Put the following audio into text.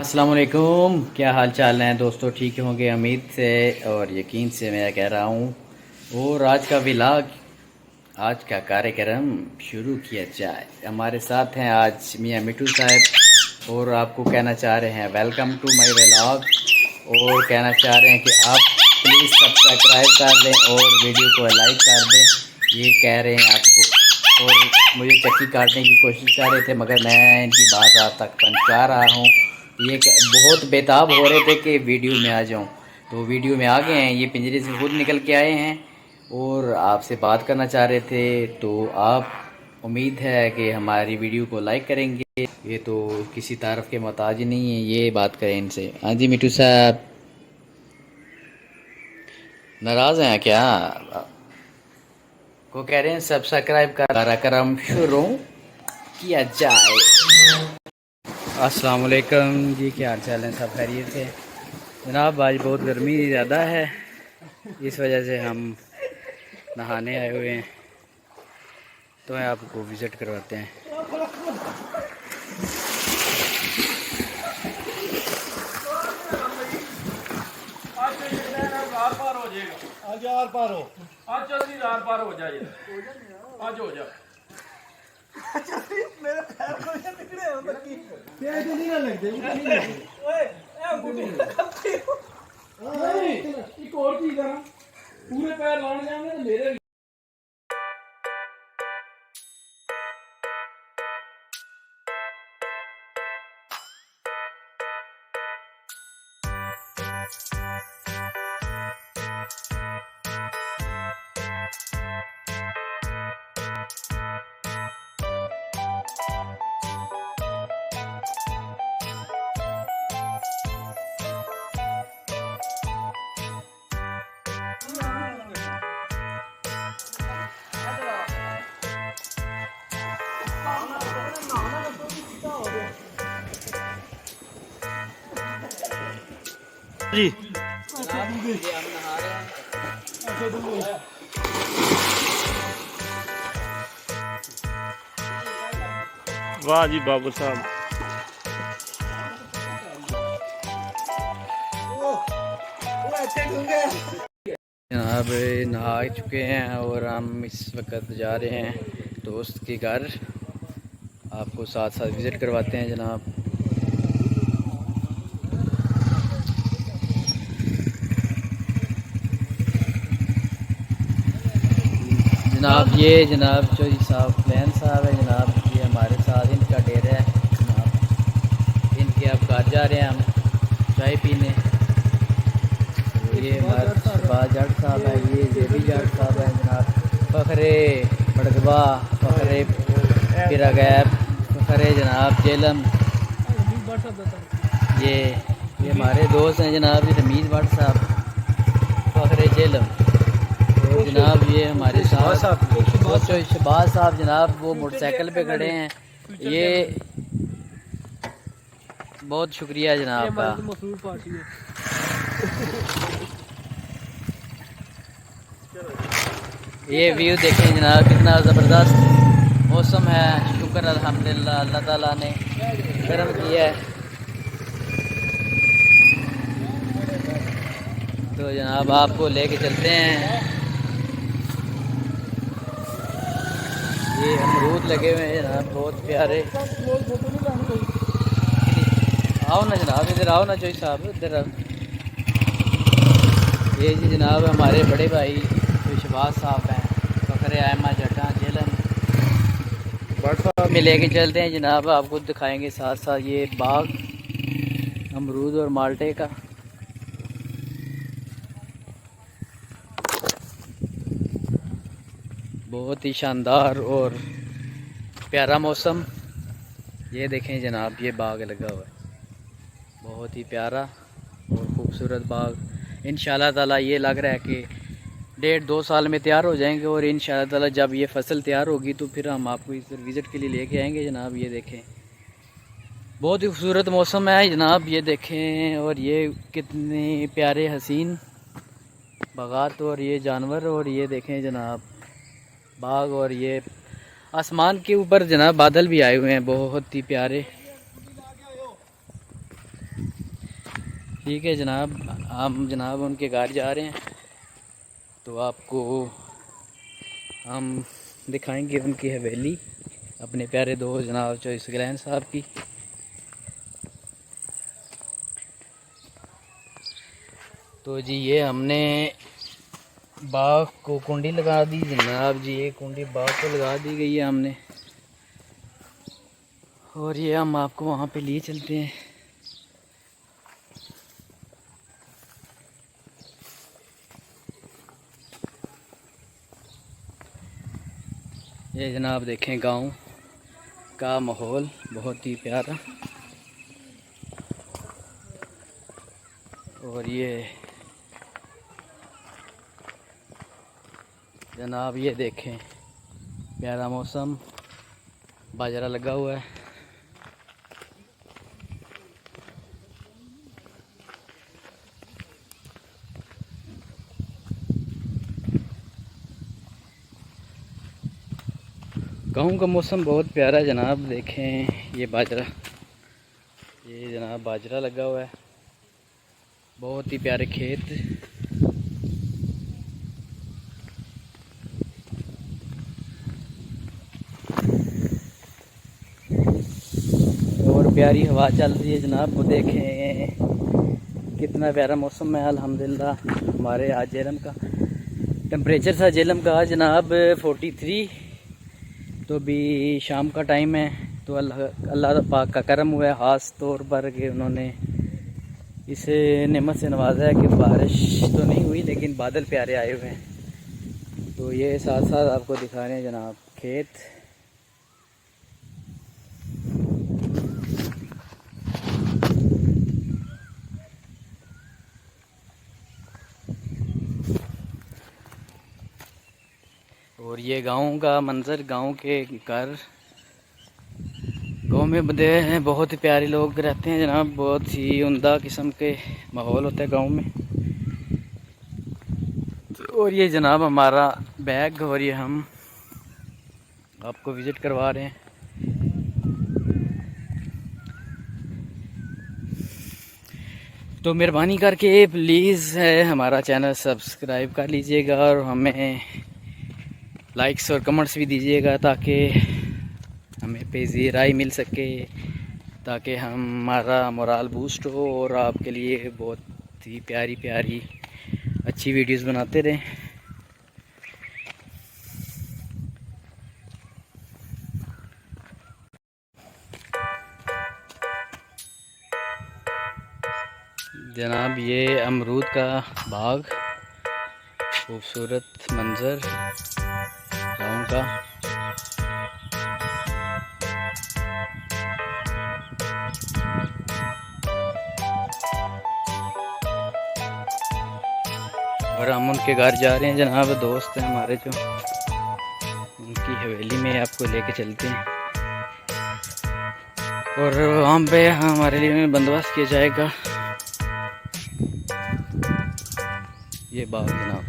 अस्सलाम वालेकुम। क्या हाल चाल हैं दोस्तों? ठीक होंगे उम्मीद से और यकीन से मैं कह रहा हूँ। और आज का व्लॉग, आज का कार्यक्रम शुरू किया जाए। हमारे साथ हैं आज मियाँ मिठू साहब और आपको कहना चाह रहे हैं वेलकम टू माय व्लॉग। और कहना चाह रहे हैं कि आप प्लीज़ सब्सक्राइब कर लें और वीडियो को लाइक कर दें। ये कह रहे हैं आपको। और मुझे चक्की काटने की कोशिश कर रहे थे मगर मैं इनकी बात आज तक पहुँचा रहा हूँ। ये बहुत बेताब हो रहे थे कि वीडियो में आ जाऊं, तो वीडियो में आ गए हैं। ये पिंजरे से खुद निकल के आए हैं और आपसे बात करना चाह रहे थे। तो आप, उम्मीद है कि हमारी वीडियो को लाइक करेंगे। ये तो किसी तारीफ के मोहताज नहीं है। ये बात करें इनसे। हाँ जी मिठू साहब, नाराज़ हैं क्या? को कह रहे हैं सब्सक्राइब का कार्यक्रम शुरू किया जाए। अस्सलाम वालेकुम जी, क्या हाल चाल है? सब खैरियत से जनाब? आज बहुत गर्मी ज़्यादा है, इस वजह से हम नहाने आए हुए हैं। तो मैं आपको विज़िट करवाते हैं। आज यार पार हो। आज जल्दी यार पार हो जाए। आज हो जा। मेरे पैर को ये निकले हो तक पैर तो नहीं लगते ओए ए गुड्डी गलती नहीं, एक और चीज है, पूरे पैर लाने जाएंगे तो मेरे जी हम नहा रहे हैं। वाह जी बाबू साहब। जनाब नहा चुके हैं और हम इस वक्त जा रहे हैं दोस्त के घर। आपको साथ साथ विज़िट करवाते हैं जनाब। जनाब चौधरी साहब प्लान साहब है जनाब। ये हमारे साथ इनका डेरा है जनाब। इनके अब घर जा रहे हैं हम चाय पीने। ये हमारे शहबाज जट साहब है, ये जेबी जट साहब है जनाब। फ़खरे बड़गवा, फ़खरे पिरागैब, फ़खरे जनाब जेलम। ये हमारे दोस्त हैं जनाब, ये रमीज़ भट्ट साहब फ़खरे जेलम। तो जनाब ये हमारे साथ शहबाज साहब जनाब, वो मोटरसाइकिल पे खड़े हैं। ये बहुत शुक्रिया जनाब का। ये व्यू देखें जनाब, कितना ज़बरदस्त मौसम है। शुक्र अल्हम्दुलिल्लाह, अल्लाह ताला ने करम किया है। तो जनाब आपको लेके चलते हैं। ये अमरूद लगे हुए हैं जनाब, बहुत प्यारे। आओ ना जनाब, इधर आओ ना चौधरी साहब, इधर आओ। ये जी जनाब हमारे बड़े भाई जो शहबाज साहब हैं, फ़खरे आयमा जटा जेलम में लेके चलते हैं जनाब। आपको दिखाएंगे साथ साथ ये बाग अमरूद और माल्टे का। बहुत ही शानदार और प्यारा मौसम। ये देखें जनाब, ये बाग लगा हुआ है, बहुत ही प्यारा और ख़ूबसूरत बाग। इंशाल्लाह ताला ये लग रहा है कि 1.5-2 साल में तैयार हो जाएंगे। और इंशाल्लाह ताला जब ये फसल तैयार होगी तो फिर हम आपको इस विज़िट के लिए लेके आएंगे जनाब। ये देखें, बहुत ही खूबसूरत मौसम है जनाब, ये देखें। और ये कितने प्यारे हसीन बागात और ये जानवर। और ये देखें जनाब बाग, और ये आसमान के ऊपर जनाब बादल भी आए हुए हैं बहुत ही प्यारे। ठीक है जनाब, हम जनाब उनके घर जा रहे हैं, तो आपको हम दिखाएंगे उनकी हवेली, अपने प्यारे दोस्त जनाब चॉइस ग्रैंड साहब की। तो जी ये हमने बाग को कुंडी लगा दी जनाब जी, ये कुंडी बाग को लगा दी गई है हमने, और ये हम आपको वहाँ पे लिए चलते हैं। ये जनाब देखें गांव का माहौल बहुत ही प्यारा, और ये जनाब ये देखें प्यारा मौसम, बाजरा लगा हुआ है। गाँव का मौसम बहुत प्यारा है जनाब, देखें ये बाजरा, ये जनाब बाजरा लगा हुआ है, बहुत ही प्यारे खेत। और प्यारी हवा चल रही है जनाब, वो देखें कितना प्यारा मौसम है अल्हम्दुलिल्लाह। हमारे आज जेलम का टेम्परेचर था जेलम का जनाब 43, तो भी शाम का टाइम है, तो अल्लाह पाक का करम हुआ है ख़ास तौर पर कि उन्होंने इस नेमत से नवाजा है कि बारिश तो नहीं हुई लेकिन बादल प्यारे आए हुए हैं। तो ये साथ साथ आपको दिखा रहे हैं जनाब खेत। और ये गांव का मंजर, गांव के घर, गांव में बंदे हैं बहुत ही प्यारे लोग रहते हैं जनाब, बहुत ही उम्दा किस्म के माहौल होता है गांव में। और ये जनाब हमारा बैग, और ये हम आपको विज़िट करवा रहे हैं। तो मेहरबानी करके प्लीज़ हमारा चैनल सब्सक्राइब कर लीजिएगा और हमें लाइक्स और कमेंट्स भी दीजिएगा ताकि हमें पेजी राय मिल सके, ताकि हमारा मोराल बूस्ट हो और आपके लिए बहुत ही प्यारी प्यारी अच्छी वीडियोस बनाते रहें। जनाब ये अमरूद का बाग, खूबसूरत मंजर गाँव का। और हम उनके घर जा रहे हैं जनाब, दोस्त हैं हमारे जो, उनकी हवेली में आपको लेके चलते हैं, और वहाँ पे हमारे लिए बंदोबस्त किया जाएगा। ये बाग जनाब,